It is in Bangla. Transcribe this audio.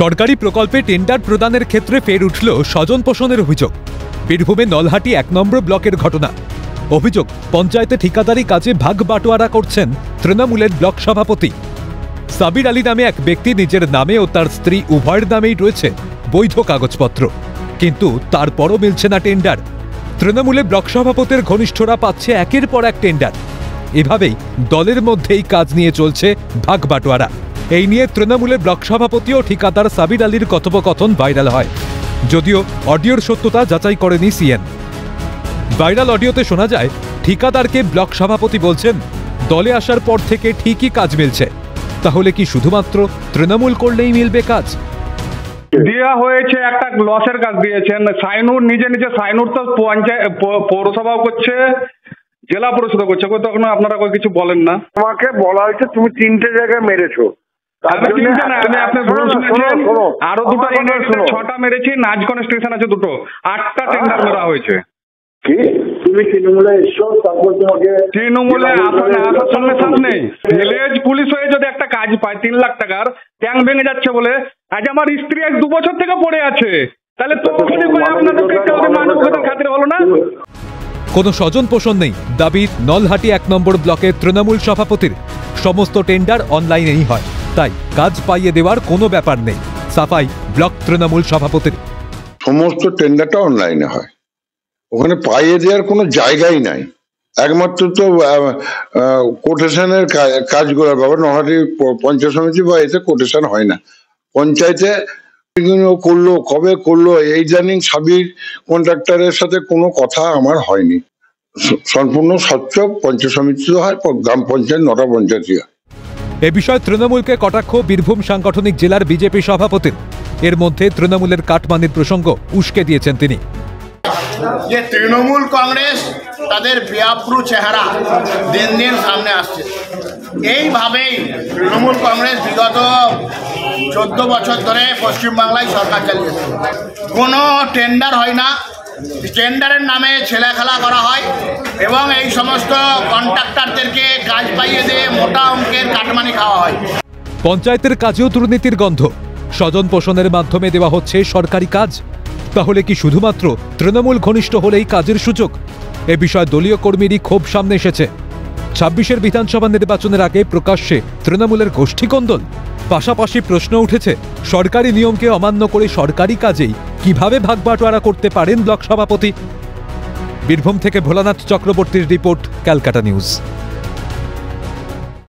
সরকারি প্রকল্পে টেন্ডার প্রদানের ক্ষেত্রে ফের উঠল স্বজন পোষণের অভিযোগ। বীরভূমে নলহাটি ১ নম্বর ব্লকের ঘটনা। অভিযোগ, পঞ্চায়েতে ঠিকাদারি কাজে ভাগ বাটোয়ারা করছেন তৃণমূলের ব্লক সভাপতি সাবির আলী নামে এক ব্যক্তি। নিজের নামে ও তার স্ত্রী উভয়ের নামেই রয়েছে বৈধ কাগজপত্র, কিন্তু তারপরও মিলছে না টেন্ডার। তৃণমূলে ব্লক সভাপতির ঘনিষ্ঠরা পাচ্ছে একের পর এক টেন্ডার। এভাবেই দলের মধ্যেই কাজ নিয়ে চলছে ভাগ বাটোয়ারা। এই নিয়ে তৃণমূলের ব্লক সভাপতি ও ঠিকাদার সাবির আলীর কথোপকথন ভাইরাল হয়, যদিও অডিওর সত্যতা যাচাই করেনি সিএন। ভাইরাল অডিওতে শোনা যায়, ঠিকাদারকে ব্লক সভাপতি বলছেন, দলে আসার পর থেকে ঠিকই কাজ মিলছে, তাহলে কি শুধুমাত্র তৃণমূল করলেই মিলবে কাজ? দেওয়া হয়েছে, একটা লসের কাজ দিয়েছেন। সাইনুর নিজে সাইনুর তো পৌরসভাও করছে, জেলা পরিষদ করছে, তখন আপনারা কিছু বলেন না। আমাকে বলা হয়েছে তুমি 3টে জায়গায় মেরেছো। আরো দুটো 6টা মেরেছি। নাজগঞ্জ স্টেশন আছে 2টো, 8টা টেন্ডার মেরা হয়েছে। কি তুমি তৃণমূলে এসছো, তারপর তোমাকে তৃণমূলে আসার সঙ্গে সাথ নেই। ভিলেজ পুলিশ হয়ে যদি একটা কাজ পায় 3 লাখ টাকার, ট্যাং ভেঙে যাচ্ছে বলে আজ আমার স্ত্রী 2 বছর থেকে পড়ে আছে, তাহলে তখনই আপনাদের খাতির হলো না। কোনো স্বজন পোষণ নেই দাবি নলহাটি 1 নম্বর ব্লকের তৃণমূল সভাপতির। সমস্ত টেন্ডার অনলাইনেই হয়, তাই কাজ পাইয়ে দেওয়ার কোনো ব্যাপার নেই, সাফাই ব্লক তৃণমূল সভাপতির। সমস্ত টেন্ডারটা অনলাইনে হয়, ওখানে পাইয়ে দেওয়ার কোনো জায়গাই নাই। একমাত্র তো কোটেশনের কাজগুলো ব্যাপার। নলহাটি পঞ্চায়েত সমিতি বা এতে কোটেশন হয় না। পঞ্চায়েতে করলো, কবে করলো এই জানি। সাবির কন্ট্রাক্টরের সাথে কোনো কথা আমার হয়নি। সম্পূর্ণ স্বচ্ছ পঞ্চায়েত সমিতি হয়, গ্রাম পঞ্চায়েত 9টা পঞ্চায়েতই হয়। এ বিষয়ে তৃণমূলকে কটাক্ষ বীরভূম সাংগঠনিক জেলার বিজেপি সভাপতির। এর মধ্যে তৃণমূলের কাটমানির প্রসঙ্গ উস্কে দিয়েছেন তিনি। যে তৃণমূল কংগ্রেস তাদের বেআব্রু চেহারা দিন দিন সামনে আসছে। এইভাবেই তৃণমূল কংগ্রেস বিগত 14 বছর ধরে পশ্চিমবাংলায় সরকার চালিয়েছে। কোনো টেন্ডার হয় না, টেন্ডারের নামে ছেলেখেলা করা হয় এবং এই সমস্ত কন্ট্রাক্টরদেরকে কাজ পাইয়ে দিয়ে মোটা অঙ্কের কাটমানি খাওয়া হয়। পঞ্চায়েতের কাজেও দুর্নীতির গন্ধ। স্বজন পোষণের মাধ্যমে দেওয়া হচ্ছে সরকারি কাজ, তাহলে কি শুধুমাত্র তৃণমূল ঘনিষ্ঠ হলেই কাজের সুযোগ? এ বিষয়ে দলীয় কর্মীরই ক্ষোভ সামনে এসেছে। 26-এর বিধানসভা নির্বাচনের আগে প্রকাশ্যে তৃণমূলের গোষ্ঠীকন্দল। পাশাপাশি প্রশ্ন উঠেছে, সরকারি নিয়মকে অমান্য করে সরকারি কাজেই কিভাবে ভাগবাটোয়ারা করতে পারেন ব্লক সভাপতি? বীরভূম থেকে ভোলানাথ চক্রবর্তীর রিপোর্ট, ক্যালকাটা নিউজ।